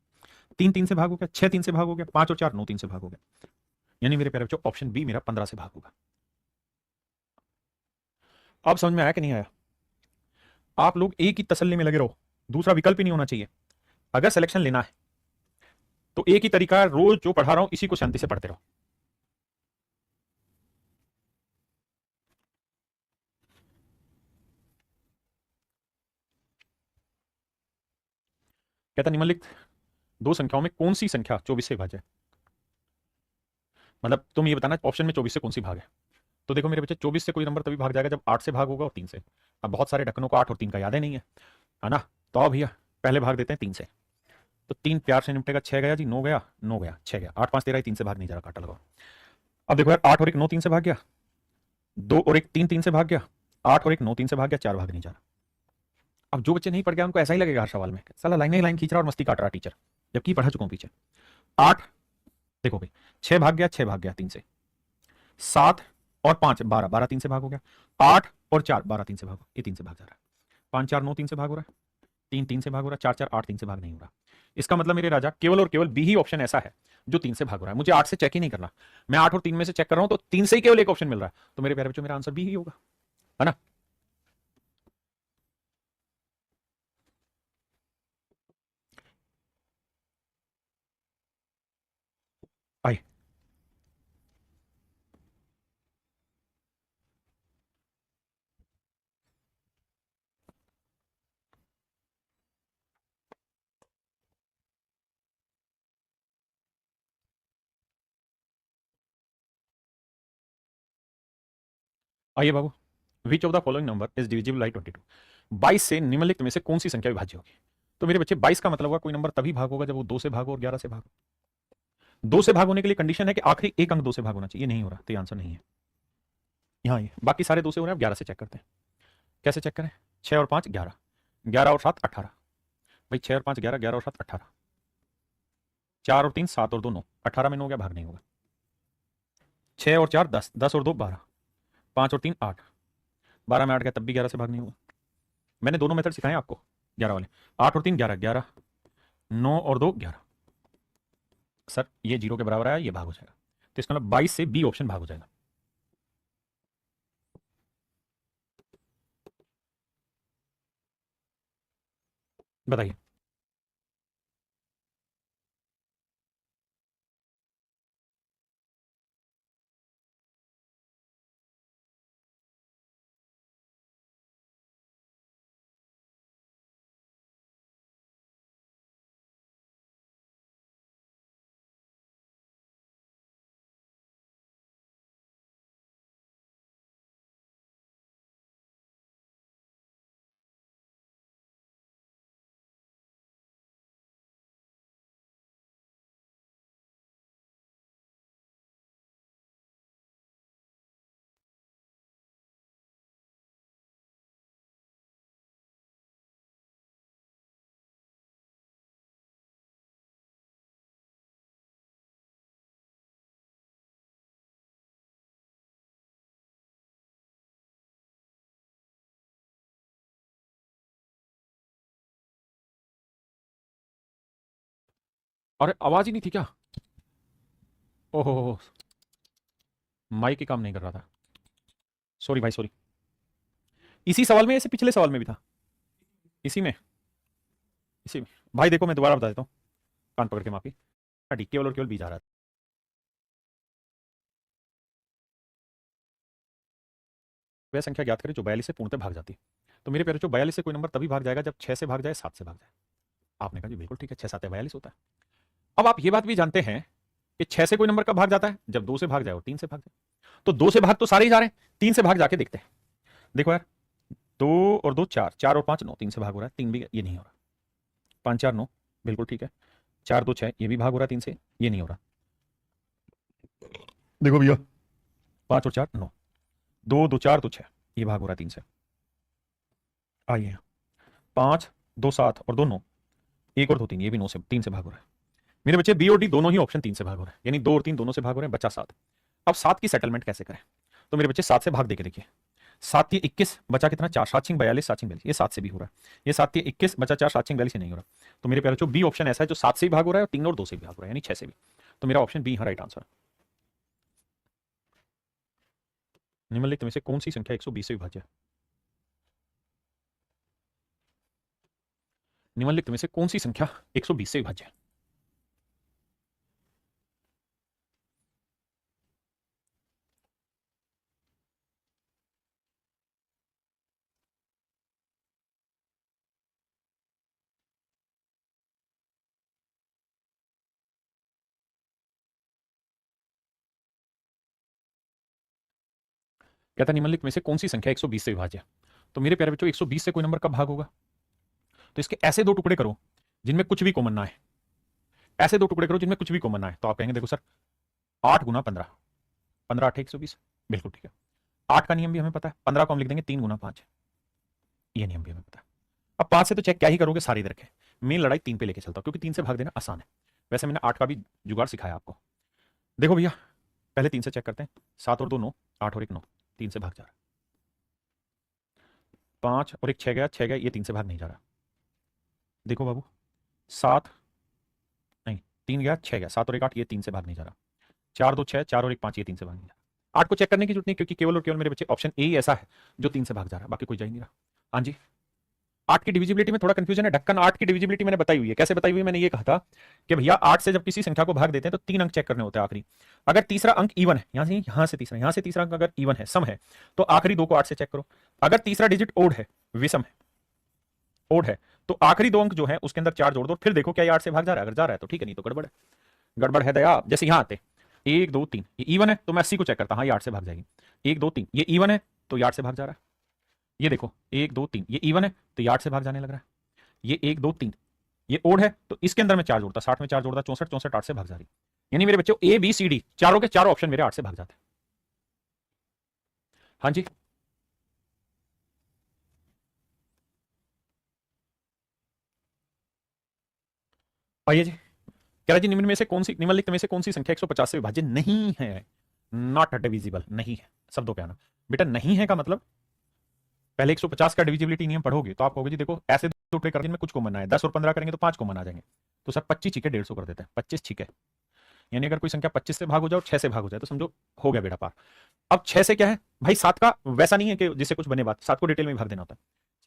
3 3 से भाग हो गया, 6 3 से भाग हो गया, 5 और 4 9 3 से भाग हो गया। यानी मेरे प्यारे बच्चों ऑप्शन बी मेरा 15 से भाग होगा। अब समझ में आया कि नहीं आया? आप लोग एक ही तसल्ली में लगे रहो, दूसरा विकल्प ही नहीं होना चाहिए। अगर सिलेक्शन लेना है तो एक ही तरीका है, रोज जो पढ़ा रहा हूं इसी को शांति से पढ़ते रहो। कहता निम्नलिखित दो संख्याओं में कौन सी संख्या 24 से विभाज्य है? मतलब तुम ये बताना ऑप्शन में 24 से कौन सी भाग है। तो देखो मेरे बच्चे 24 से कोई नंबर तभी भाग जाएगा जब 8 से भाग होगा और 3 से। अब बहुत सारे ढक्कनों को 8 और 3 का याद ही नहीं है ना? तो अब भैया पहले भाग देते हैं 3 से। तो 3 प्यार से निपटेगा, 6 गया जी, 9 गया, 9 गया, 6 गया, 8 5 13, 3 से भाग नहीं जा रहा, काटा लगाओ। अब देखो यार 8 और 1 9 3 से भाग गया, 2 और 1 3 3 से भाग गया, 8 और 1 9 3 से भाग गया, 4 भाग नहीं जा रहा। अब जो बच्चे नहीं पढ़ गए उनको ऐसा ही लगेगा हर सवाल में, साला लाइन ही लाइन खींच रहा और मस्ती काट रहा टीचर, जबकि पढ़ा चुका हूं पीछे। 8, देखो भाई 6 भाग गया, 6 भाग गया 3 से, 7 और 5 12, 12 3 से भाग हो गया, 8 और 4 12 3 से भाग, ये 3 से भाग जा रहा है, 5 4 9 3 से भाग हो रहा है, 3 3 से भाग हो रहा है, 4 4 8 3 से भाग नहीं हो रहा। इसका मतलब मेरे राजा केवल और केवल बी ही ऑप्शन ऐसा है जो 3 से भाग हो रहा है। मुझे 8 से चेक ही नहीं करना, मैं 8 और 3 में से चेक कर रहा हूं तो 3 से ही केवल एक ऑप्शन मिल रहा है, तो मेरे प्यारे बच्चों मेरा आंसर बी ही होगा, है ना। आइए आइए बाबू, which of the following number is divisible by 22। 22 से निम्नलिखित में से कौन सी संख्या विभाज्य होगी। तो मेरे बच्चे 22 का मतलब होगा कोई नंबर तभी भाग होगा जब वो 2 से भागो और 11 से भागो। 2 से भाग होने के लिए कंडीशन है कि आखिरी एक अंक 2 से भाग होना चाहिए, नहीं हो रहा तो ये आंसर नहीं है। यहाँ ये बाकी सारे 2 से हो रहे हैं, अब 11 से चेक करते हैं। कैसे चेक करें, 6 और 5 11, 11 और 7 18, भाई 6 और 5 11, 11 और 7 18, 4 और 3 7 और 2 9, 18 में 9 गया, भाग नहीं होगा। 6 और 4 10, 10 और 2 12, 5 और 3 8, 12 में 8 गया तब भी 11 से भाग नहीं होगा। मैंने दोनों मेथड सिखाए आपको 11 वाले, 8 और 3 11, 11 9 और 2 11। सर ये 0 के बराबर आया, ये भाग हो जाएगा, तो इसका मतलब 22 से बी ऑप्शन भाग हो जाएगा। बताइए। अरे आवाज ही नहीं थी क्या। ओहो, माइक ही काम नहीं कर रहा था, सॉरी भाई सॉरी। इसी सवाल में, ऐसे पिछले सवाल में भी था, इसी में, इसी में। भाई देखो मैं दोबारा बता देता हूँ, कान पकड़ के माफी, ठीक केवल और केवल बी जा रहा था। वह संख्या ज्ञात करें जो 42 से पूर्णतः भाग जाती है। तो मेरे प्यारे, जो 42 से कोई नंबर तभी भाग जाएगा जब 6 से भाग जाए, 7 से भाग जाए। आपने कहा जी बिल्कुल ठीक है, 6 7 42 होता है। अब आप ये बात भी जानते हैं कि 6 से कोई नंबर कब भाग जाता है, जब 2 से भाग जाए और 3 से भाग जाए। तो 2 से भाग तो सारे ही जा रहे हैं, 3 से भाग जाके देखते हैं। देखो यार, 2 और 2 4, 4 और 5 9, 3 से भाग हो रहा है, 3 भी ये नहीं हो रहा, 5 4 9 बिल्कुल ठीक है, 4 2 6 ये भी भाग हो रहा है 3 से, ये नहीं हो रहा। देखो भैया 5 और 4 9, 2 2 4 2 6 ये भाग हो रहा है 3 से। आइए 5 2 7 और 2 9, 1 और 2 3 ये भी 9 से 3 से भाग हो रहा है। मेरे बच्चे बी और डी दोनों ही ऑप्शन 3 से भाग हो रहे हैं, यानी 2 और 3 दोनों से भाग हो रहे हैं, बचा 7। अब 7 की सेटलमेंट कैसे करें। तो मेरे बच्चे 7 से भाग देके देखिए, 7 3 21 बचा कितना 4, 7 6 42, 7 6 42, ये 7 से भी हो रहा है। ये 7 3 21 बचा 4, 7 6 42 ये नहीं हो रहा। तो मेरे प्यारे, जो बी ऑप्शन ऐसा है जो 7 से भी भाग हो रहा है और 3 और 2 से भी भाग हो रहा है, यानी 6 से भी। तो मेरा ऑप्शन बी यहाँ राइट आंसर। निम्नलिखित में से कौन सी संख्या 120 से विभाज्य है। निम्नलिखित में से कौन सी संख्या 120 से विभाज्य है। कहता निम्नलिखित में से कौन सी संख्या 120 से विभाज्य है। तो मेरे प्यारे बच्चों 120 से कोई नंबर कब भाग होगा। तो इसके ऐसे दो टुकड़े करो जिनमें कुछ भी कॉमन ना है, ऐसे दो टुकड़े करो जिनमें कुछ भी कॉमन ना है। तो आप कहेंगे देखो सर 8 गुना 15, 15 8 120, बिल्कुल ठीक है। 8 का नियम भी हमें पता है, 15 को हम लिख देंगे 3 गुना 5, ये नियम भी हमें पता है। अब 5 से तो चेक क्या ही करोगे, सारी दे रखे। मेन लड़ाई 3 पे लेके चलता हूं, क्योंकि 3 से भाग देना आसान है। वैसे मैंने 8 का भी जुगाड़ सिखाया आपको। देखो भैया, पहले 3 से चेक करते हैं। 7 और 2 9, 8 और 1 9, 3 से भाग जा रहा है। 5 और 1 6 गया, 6 गया, ये 3 से भाग नहीं जा रहा। देखो बाबू, 7 नहीं, 3 गया, 6 गया, 7 और 1 8, ये 3 से भाग नहीं जा रहा। 4 2 6, 4 और 1 5, ये 3 से भाग नहीं जा रहा। 8 को चेक करने की जरूरत नहीं, क्योंकि केवल और केवल मेरे बच्चे ऑप्शन ए ही ऐसा है जो 3 से भाग जा रहा है, बाकी कोई जा ही नहीं रहा। हाँ जी, 8 की डिविजिबिलिटी में थोड़ा कंफ्यूजन है। ढक्कन 8 की डिविजिबिलिटी मैंने बताई हुई है। कैसे बताई हुई है? मैंने ये कहा था कि भैया 8 से जब किसी संख्या को भाग देते हैं तो 3 अंक चेक करने होते हैं आखिरी। अगर तीसरा अंक इवन है, यहां से तीसरा अंक अगर इवन है, सम है, तो आखिरी 2 को 8 से चेक करो। अगर तीसरा डिजिट ओड है, विषम है, ओड है, तो आखिरी 2 अंक जो है उसके अंदर 4 जोड़ दो, फिर देखो क्या ये 8 से भाग जा रहा है। अगर जा रहा है तो ठीक है, नहीं तो गड़बड़ है। गड़बड़ है दया। जैसे यहां आते 1 2 3, ये इवन है तो मैं 80 को चेक करता, हाँ ये 8 से भाग जाएगी। 1 2 3, ये इवन है तो ये 8 से भाग जा रहा है। ये देखो 1 2 3, ये इवन है तो ये 8 से भाग जाने लग रहा है। ये 1 2 3, ये ओड है तो इसके अंदर मैं 4 जोड़ता, 60 में 4 जोड़ता, 64 64, 8 से भाग जा रही। यानी मेरे बच्चों ए बी सी डी चारों के चारों ऑप्शन मेरे 8 से भाग जाते हैं। हाँ जी, आइए जी। कह रहा जी, निम्नलिखित में से कौन सी संख्या 150 से विभाज्य नहीं है? नॉट डिविजिबल, नहीं है। शब्दों पे आना बेटा, नहीं है का मतलब पहले 150 का डिविजिबिलिटी नियम पढ़ोगे तो आप कहोगे जी देखो ऐसे दो टुकड़े करने में कुछ कॉमन है, 10 और 15 करेंगे तो 5 कॉमन आ जाएंगे। तो सर 25 ठीक है, 150 कर देते हैं, 25 ठीक है। यानी अगर कोई संख्या 25 से भाग हो जाए और 6 से भाग हो जाए तो समझो हो गया बेटा पार। अब 6 से क्या है भाई, 7 का वैसा नहीं है कि जिससे कुछ बने बात, 7 को डिटेल में भाग देना होता है।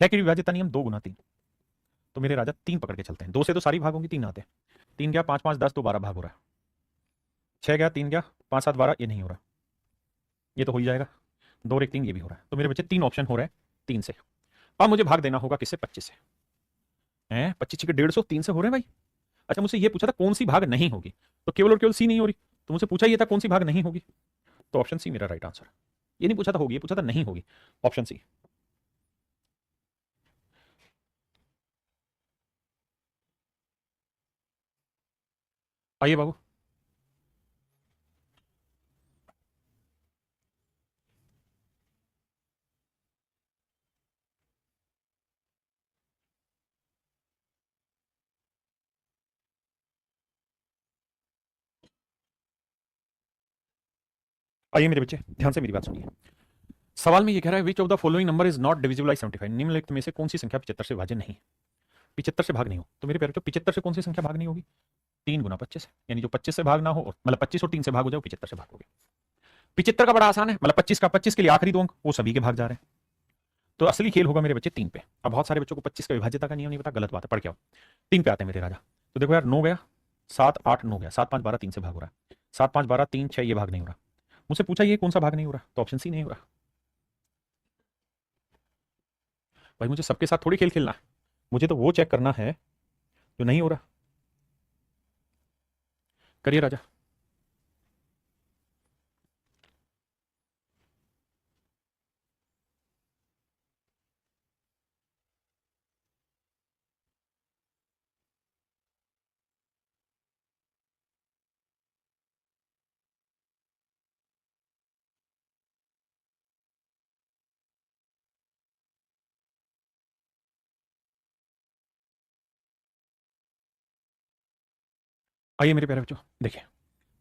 6 की विभाज्यता नियम 2 गुना 3, तो मेरे राजा 3 पकड़ के चलते हैं। 2 से तो सारी भाग होंगी, 3 आते हैं। 3 गया, 5 5 10, तो 12 भाग हो रहा है। 6 गया, 3 गया, 5 7 12, ये नहीं हो रहा, ये तो हो ही जाएगा। 2 और 1 3, ये भी हो रहा है। तो मेरे बच्चे 3 ऑप्शन हो रहे हैं 3 से। अब मुझे भाग देना होगा किससे? 25 से। हैं 25 के 150, 3 से हो रहे हैं भाई। अच्छा, मुझसे ये पूछा था कौन सी भाग नहीं होगी, तो केवल और केवल सी नहीं हो रही। तो मुझसे पूछा ये था कौन सी भाग नहीं होगी, तो ऑप्शन सी मेरा राइट आंसर है। ये नहीं पूछा था होगी, ये पूछा था नहीं होगी, ऑप्शन सी। आइए बाबू, आइए मेरे बच्चे, ध्यान से मेरी बात सुनिए। सवाल में ये कह रहा है विच of the following number is not divisible by 75, निम्नलिखित में से कौन सी संख्या 75 से विभाज्य नहीं? 75 से भाग नहीं हो, तो मेरे प्यारे, तो 75 से कौन सी संख्या भाग नहीं होगी? 3 गुना 25, यानी जो 25 से भाग ना हो, मतलब 25 और 3 से भाग हो जाओ, 75 से भागोगे। 75 का बड़ा आसान है, मतलब 25 का, 25 के लिए आखिरी 2 अंक वो सभी के भाग जा रहे हैं। तो असली खेल होगा मेरे बच्चे 3 पे। अब बहुत सारे बच्चों को 25 का विभाज्यता का नियम नहीं पता, गलत बात है, पढ़ के आओ। 3 पे आते हैं मेरे राजा। तो देखो यार, 9 गया, 7 8 9 गया, 7 5 12, 3 से भाग हो रहा है। 7 5 12 3 6, ये भाग नहीं हो रहा। मुझसे पूछा ये कौन सा भाग नहीं हो रहा, तो ऑप्शन सी नहीं हो रहा। भाई मुझे सबके साथ थोड़ी खेल खेलना है, मुझे तो वो चेक करना है जो नहीं हो रहा। करिए राजा। आइए मेरे प्यारे बच्चों, देखिए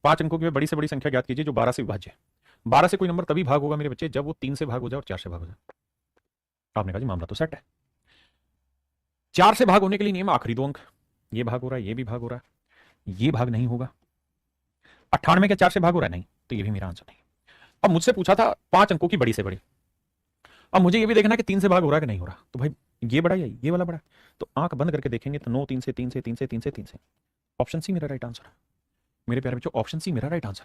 5 अंकों की बड़ी से बड़ी संख्या ज्ञात कीजिए जो 12 से विभाज्य है। 12 से कोई नंबर तभी भाग होगा मेरे बच्चे जब वो 3 से भाग हो जाए और 4 से भाग हो जाए। आपने कहा जी मामला तो सेट है। 4 से भाग होने के लिए नियम आखिरी 2 अंक, ये भाग हो रहा है, ये भी भाग हो रहा है, ये भाग नहीं होगा। 98 क्या 4 से भाग हो रहा है? नहीं, तो ये भी मेरा आंसर नहीं। अब मुझसे पूछा था 5 अंकों की बड़ी से बड़ी, अब मुझे ये भी देखना कि 3 से भाग हो रहा है कि नहीं हो रहा। तो भाई ये बड़ा है, ये वाला बड़ा है, तो आंख बंद करके देखेंगे तो 9 3 से 3 से 3 से 3 से 3 से, ऑप्शन सी मेरा राइट आंसर है। मेरे प्यारे बच्चों, ऑप्शन सी मेरा राइट आंसर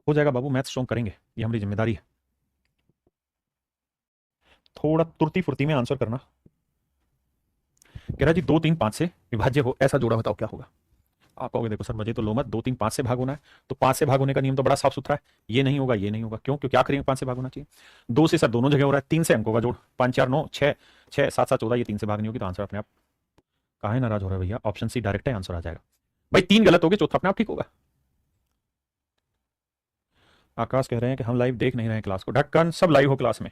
हो जाएगा। बाबू मैथ स्ट्रॉन्ग करेंगे, ये हमारी जिम्मेदारी है। थोड़ा तुरती फुर्ती में आंसर करना। कह रहा जी 2 3 5 से विभाज्य हो, ऐसा जोड़ा बताओ क्या होगा। आप कहोगे देखो सर मुझे तो लो मत, 2 3 5 से भाग होना है, तो 5 से भाग होने का नियम तो बड़ा साफ सुथरा है, ये नहीं होगा, ये नहीं होगा। क्यों? क्योंकि आखिरी में 5 से भाग होना चाहिए। 2 से सर दोनों जगह हो रहा है, 3 से अंकों का जोड़, 5 4 9 6 6 7 7 14, ये 3 से भाग नहीं होगी, तो आंसर अपने आप। काहे नाराज हो रहा है भैया, ऑप्शन सी डायरेक्ट है, आंसर आ जाएगा। भाई 3 गलत हो गए, चौथा अपने आप ठीक होगा। आकाश कह रहे हैं कि हम लाइव देख नहीं रहे हैं क्लास को। ढक्कन सब लाइव हो क्लास में।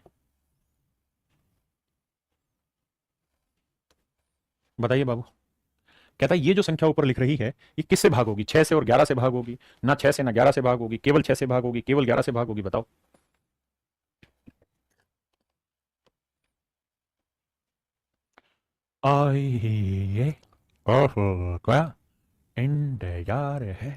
बताइए बाबू। कहता है ये जो संख्या ऊपर लिख रही है ये किससे भाग होगी? 6 से और 11 से भाग होगी? ना 6 से ना 11 से भाग होगी, केवल 6 से भाग होगी, केवल 11 से भाग होगी? बताओ। आइए ओहो क्या इंतजार है।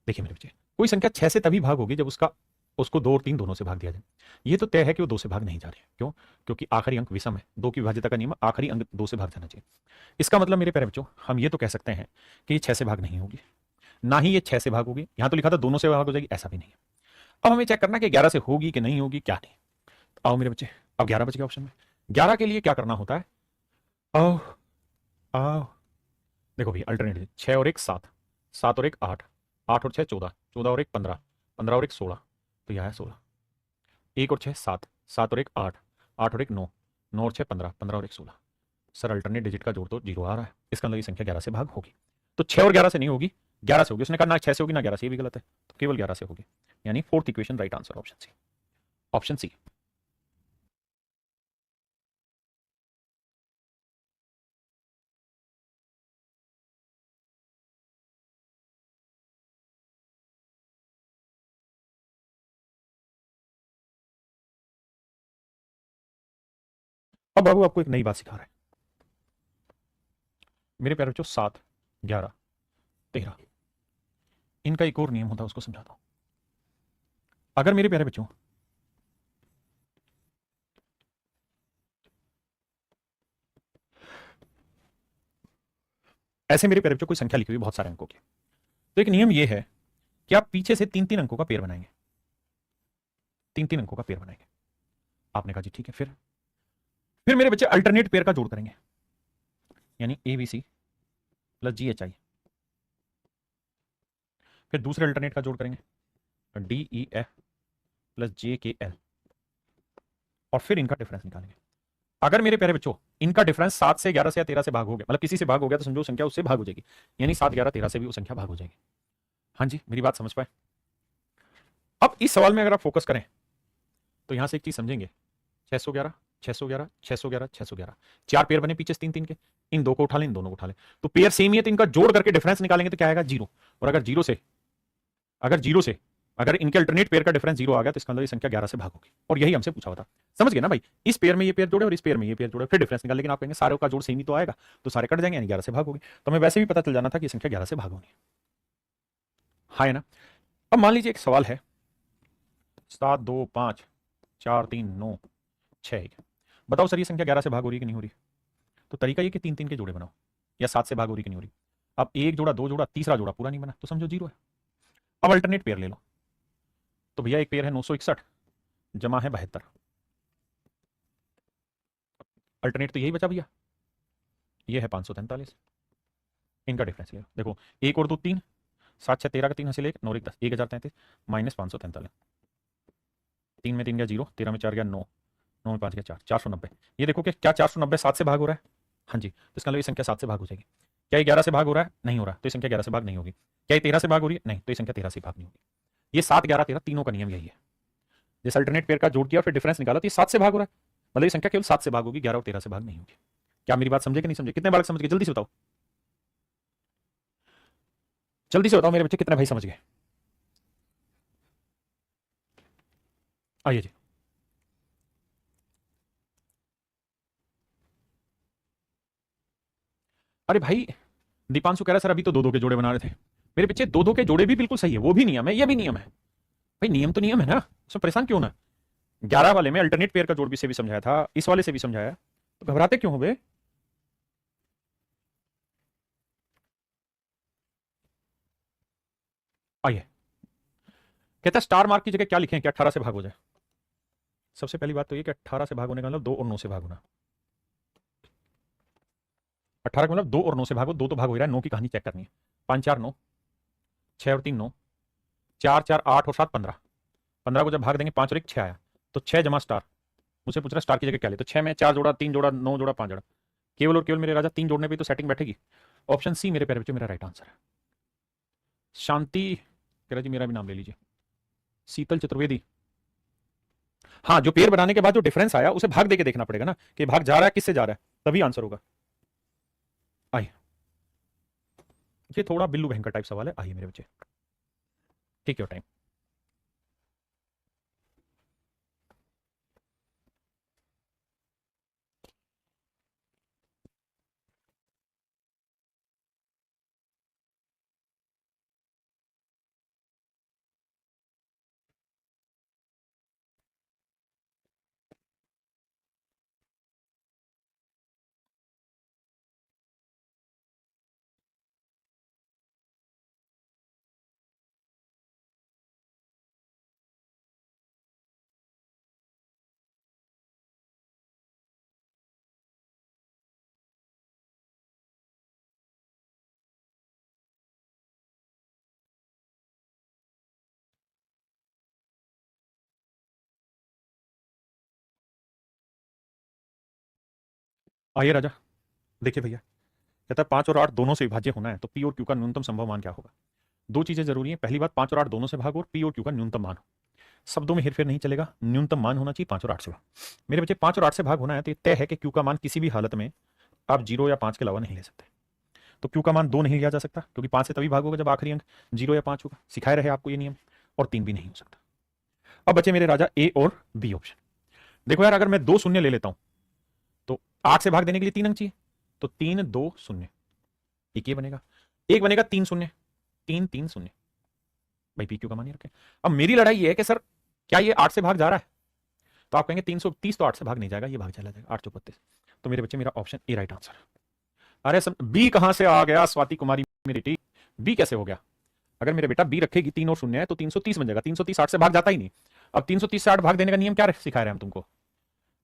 देखिए मेरे बच्चे, कोई संख्या 6 से तभी भाग होगी जब उसका उसको 2 और 3 दोनों से भाग दिया जाए। ये तो तय है कि वो 2 से भाग नहीं जा रहे हैं। क्यों? क्योंकि आखिरी अंक विषम है। 2 की विभाज्यता का नियम, आखिरी अंक 2 से भाग जाना चाहिए। इसका मतलब मेरे प्यारे बच्चों, हम ये तो कह सकते हैं कि ये 6 से भाग नहीं होगी, ना ही ये 6 से भाग होगी। यहां तो लिखा था दोनों से भाग हो जाएगी, ऐसा भी नहीं है। अब हमें चेक करना कि 11 से होगी कि नहीं होगी, क्या नहीं। आओ मेरे बच्चे, अब 11 बच गया ऑप्शन में। 11 के लिए क्या करना होता है? आओ आओ, देखो भाई अल्टरनेटिव 6 और 1 7, 7 और 1 8, 8 और 6 14, 14 और 1 15, 15 और 1 16, तो यह है 16। 1 और 6 7, 7 और 1 8, 8 और 1 9, 9 और 6 15, 15 और 1 16। सर अल्टरनेट डिजिट का जोड़ तो 0 आ रहा है, इसका मतलब ये संख्या 11 से भाग होगी। तो 6 और 11 से नहीं होगी, 11 से होगी। उसने कहा ना 6 से होगी ना 11 से, ये भी गलत है, तो केवल 11 से होगी। यानी fourth equation right answer option C. Option C. अब बाबू आपको एक नई बात सिखा रहा है मेरे प्यारे बच्चों। 7 11 13, इनका एक और नियम होता है, उसको समझाता हूं। अगर मेरे प्यारे बच्चों ऐसे मेरे प्यारे बच्चों कोई संख्या लिखी हुई बहुत सारे अंकों की, तो एक नियम यह है कि आप पीछे से 3 3 अंकों का पेयर बनाएंगे। 3 3 अंकों का पेयर बनाएंगे। आपने कहा जी ठीक है। फिर मेरे बच्चे अल्टरनेट पेयर का जोड़ करेंगे, यानी ABC प्लस GHI। फिर दूसरे अल्टरनेट का जोड़ करेंगे, DEF प्लस JKL। और फिर इनका डिफरेंस निकालेंगे। अगर मेरे प्यारे बच्चों इनका डिफरेंस 7 से 11 से या 13 से भाग हो गया, मतलब किसी से भाग हो गया, तो समझो संख्या उससे भाग हो जाएगी। यानी 7 11 13 से भी वो संख्या भाग हो जाएगी। हाँ जी, मेरी बात समझ पाए? अब इस सवाल में अगर आप फोकस करें तो यहां से एक चीज समझेंगे। 611 611 611 611, 4 पेयर बने पीछे 3 3 के। इन दो को उठा लें, इन दोनों को उठा लें, तो पेयर सेम ही है, तो इनका जोड़ करके डिफरेंस निकालेंगे तो क्या आएगा? 0। और अगर जीरो से अगर इनके अल्टरनेट पेयर का डिफरेंस 0 आ गया, तो इसका मतलब ये संख्या 11 से भाग होगी। और यही हमसे पूछा हुआ था। समझ गए ना भाई? इस पेयर में ये पेयर जोड़े और इस पेयर में ये पेयर जोड़े, फिर डिफरेंस निकाल। लेकिन आप कहेंगे सारे का जोड़ सेम ही तो आएगा, तो सारे कट जाएंगे, यानी 11 से भाग होगी। तो हमें वैसे भी पता चल जाना था कि संख्या 11 से भाग होगी। हाँ है ना? अब मान लीजिए एक सवाल है, 7 2 5 4 3 9 6 1। बताओ सर ये संख्या 11 से भाग हो रही है कि नहीं हो रही? तो तरीका ये कि 3 3 के जोड़े बनाओ, या 7 से भाग हो रही कि नहीं हो रही। अब एक जोड़ा, दो जोड़ा, तीसरा जोड़ा पूरा नहीं बना, तो समझो 0 है। अब अल्टरनेट पेयर ले लो, तो भैया एक पेयर है 961 जमा है 72। अल्टरनेट तो यही बचा भैया, ये है 543। इनका डिफरेंस ले लो। देखो 1 और 2 3, 7 6 13 का 3 हासिल 1, 9 1 10, 1033 माइनस 543। 3 में 3 गया 0, 13 में 4 गया 9, 9 में 5 गया 4, 490। ये देखो कि क्या 490 7 से भाग हो रहा है? हाँ जी, तो इसका मतलब ये संख्या 7 से भाग हो जाएगी। क्या ये 11 से भाग हो रहा है? नहीं हो रहा, तो ये संख्या 11 से भाग नहीं होगी। क्या ये 13 से भाग हो रही है? नहीं, तो ये संख्या 13 से भाग नहीं होगी। ये 7 11 13 तीनों का नियम यही है। जैसे अल्टरनेट पेयर का जोड़ किया फिर डिफरेंस निकाला, तो ये 7 से भाग हो रहा है, मतलब ये संख्या केवल 7 से भाग होगी, 11 और 13 से भाग नहीं होगी। क्या मेरी बात समझे कि नहीं समझे? कितने बालक समझ गए? जल्दी से बताओ, जल्दी से बताओ मेरे बच्चे, कितने भाई समझ गए? आइए जी। अरे भाई दीपांशु कह रहा है सर अभी तो दो दो के जोड़े बना रहे थे। मेरे पीछे दो दो के जोड़े भी बिल्कुल सही है, वो भी नियम है, ये भी नियम है। भाई नियम तो नियम है ना, उसमें परेशान क्यों ना? 11 वाले में अल्टरनेट पेयर का जोड़ भी से भी समझाया था, इस वाले से भी समझाया, तो घबराते क्यों हो बे? आइए, कहता है स्टार मार्क की जगह क्या लिखें कि 18 से भाग हो जाए। सबसे पहली बात तो ये कि 18 से भाग होने का मतलब 2 और 9 से भाग होना। 18 का मतलब 2 और 9 से भागो, 2 तो भाग हो रहा है, 9 की कहानी चेक करनी है। 5 4 9, 6 और 3 9, 4 4 8 और 7 15। 15 को जब भाग देंगे 5 और 1 6 आया, तो 6 जमा स्टार। मुझसे पूछ रहा स्टार की जगह क्या ले, तो 6 में 4 जोड़ा, 3 जोड़ा, 9 जोड़ा, 5 जोड़ा, केवल और केवल मेरे राजा 3 जोड़ने पे तो सेटिंग बैठेगी। ऑप्शन सी मेरे प्यारे बच्चों मेरा राइट आंसर है। शांति कह रहा जी मेरा भी नाम ले लीजिए, शीतल चतुर्वेदी। हाँ, जो पेयर बनाने के बाद जो डिफरेंस आया उसे भाग देके देखना पड़ेगा ना कि भाग जा रहा है किससे जा रहा है, तभी आंसर होगा। ये थोड़ा बिल्लू भयंकर टाइप सवाल है, आइए मेरे बच्चे, टेक योर टाइम। आइए राजा, देखिए भैया, कहता है 5 और 8 दोनों से विभाज्य होना है तो पी और क्यू का न्यूनतम संभव मान क्या होगा। दो चीजें जरूरी हैं, पहली बात 5 और 8 दोनों से भाग और पी और क्यू का न्यूनतम मान हो। शब्दों में हेरफेर नहीं चलेगा, न्यूनतम मान होना चाहिए 5 और 8 से भाग। मेरे बच्चे 5 और 8 से भाग होना है तो ये तय है कि क्यू का मान किसी भी हालत में आप 0 या 5 के अलावा नहीं ले सकते। तो क्यू का मान 2 नहीं लिया जा सकता, क्योंकि 5 से तभी भाग होगा जब आखिरी अंक 0 या 5 होगा, सिखाए रहे आपको ये नियम। और 3 भी नहीं हो सकता। अब बचे मेरे राजा ए और बी ऑप्शन। देखो यार, अगर मैं 2 शून्य ले लेता हूं तो 8 से भाग देने के लिए 3 अंक चाहिए, तो 3 2 शून्य, एक ये बनेगा, एक बनेगा 3 शून्य, 3 3 शून्य। भाई पी क्यू का मान ही रखें। अब मेरी लड़ाई ये है कि सर क्या ये 8 से भाग जा रहा है, तो आप कहेंगे 330 तो 8 से भाग नहीं जाएगा, ये भाग चला जाएगा 8 चौपत्तीस। तो मेरे बच्चे मेरा ऑप्शन ए राइट आंसर। अरे सब बी कहां से आ गया स्वाति कुमारी मेरी बेटी, बी कैसे हो गया। अगर मेरे बेटा बी रखेगी 3 और शून्य है तो 330 बन जाएगा, 330 8 से भाग जाता ही नहीं। अब 330 से 8 भाग देने का नियम क्या सिखा रहे हैं हम तुमको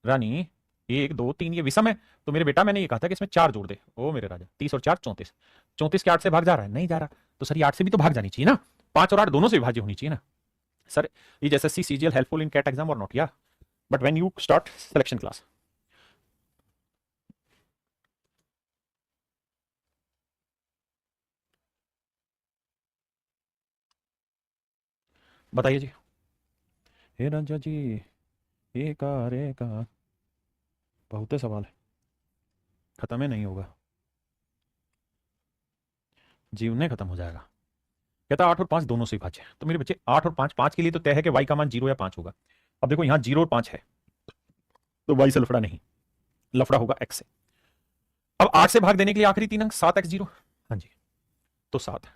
रानी, 1 2 3 ये विषम है, तो मेरे बेटा मैंने ये कहा था कि इसमें 4 जोड़ दे। ओ मेरे राजा, 30 और 4 34, 34 के 8 से भाग जा रहा है, नहीं जा रहा, तो सर ये 8 से भी तो भाग जानी चाहिए ना, 5 और 8 दोनों से विभाज्य होनी चाहिए ना। Sir is SSC CGL helpful in CAT exam और नॉट, या but when you start selection class. बताइए जी। हे राजा जी, रे का बहुत सवाल है, खत्म ही नहीं होगा, जीवन खत्म हो जाएगा। कहता 8 और 5 दोनों से विभाज्य है, तो मेरे बच्चे 8 और 5, 5 के लिए तो तय है कि y का मान 0 या 5 होगा। अब देखो यहाँ 0 और 5 है, तो y से लफड़ा नहीं, लफड़ा होगा x से। अब 8 से भाग देने के लिए आखिरी 3 अंक 7x0, हाँ जी, तो 7,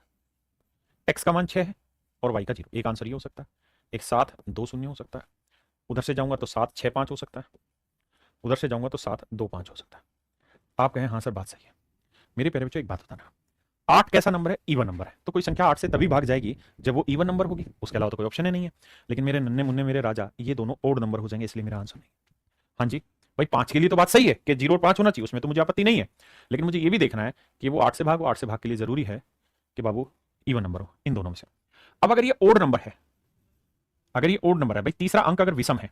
x का मान 6 है और y का 0, एक आंसर ये हो सकता है, एक 7 2 शून्य हो सकता है, उधर से जाऊंगा तो 7 6 5 हो सकता है, उधर से जाऊंगा तो 7 2 5 हो सकता है। आप कहें हाँ सर बात सही है। मेरे प्यारे बच्चों एक बात बताना, 8 कैसा नंबर है, इवन नंबर है, तो कोई संख्या 8 से तभी भाग जाएगी जब वो इवन नंबर होगी, उसके अलावा तो कोई ऑप्शन ही नहीं है। लेकिन मेरे नन्हे मुन्ने मेरे राजा, ये दोनों ओड नंबर हो जाएंगे, इसलिए मेरा आंसर नहीं। हाँ जी भाई, 5 के लिए तो बात सही है कि 0 और 5 होना चाहिए, उसमें तो मुझे आपत्ति नहीं है, लेकिन मुझे ये भी देखना है कि वो 8 से भाग, वो 8 से भाग के लिए जरूरी है कि बाबू इवन नंबर हो इन दोनों में से। अब अगर ये ओड नंबर है, अगर ये ओड नंबर है भाई, तीसरा अंक अगर विषम है,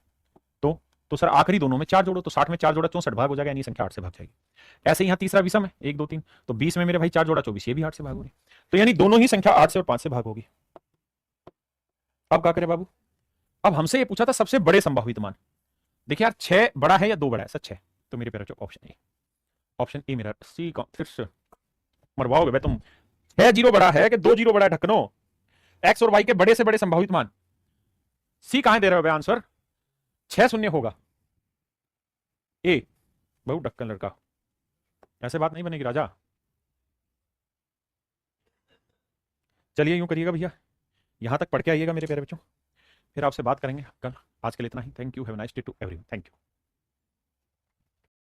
तो सर आखिरी दोनों में 4 जोड़ो, तो 60 में 4 जोड़ा 64 भाग हो जाएगा, यानी संख्या 8 से भाग जाएगी। ऐसे यहाँ तीसरा विषम है 1 2 3, तो 20 में मेरे भाई 4 जोड़ा 24, ये भी 8 से भाग होगी, तो यानी दोनों ही संख्या 8 से और 5 से भाग होगी। अब क्या करें बाबू, अब हमसे ये पूछा था सबसे बड़े संभावित मान। देखिए यार 6 बड़ा है या 2 बड़ा है, सर 6, तो मेरे प्यारे ऑप्शन ए, ऑप्शन ए मेरा सी फिर से मरवाओगे भाई तुम। 6 जीरो बड़ा है कि 2 जीरो बड़ा है ढक्कनो, एक्स और वाई के बड़े से बड़े संभावित मान, सी कहां दे रहे हो भाई आंसर, 6 शून्य होगा ए, बहुत ढक्कन लड़का, ऐसे बात नहीं बनेगी राजा। चलिए यूं करिएगा भैया, यहां तक पढ़ के आइएगा मेरे प्यारे बच्चों, फिर आपसे बात करेंगे कल। आज के लिए इतना ही, thank you, have nice day to everyone, thank you.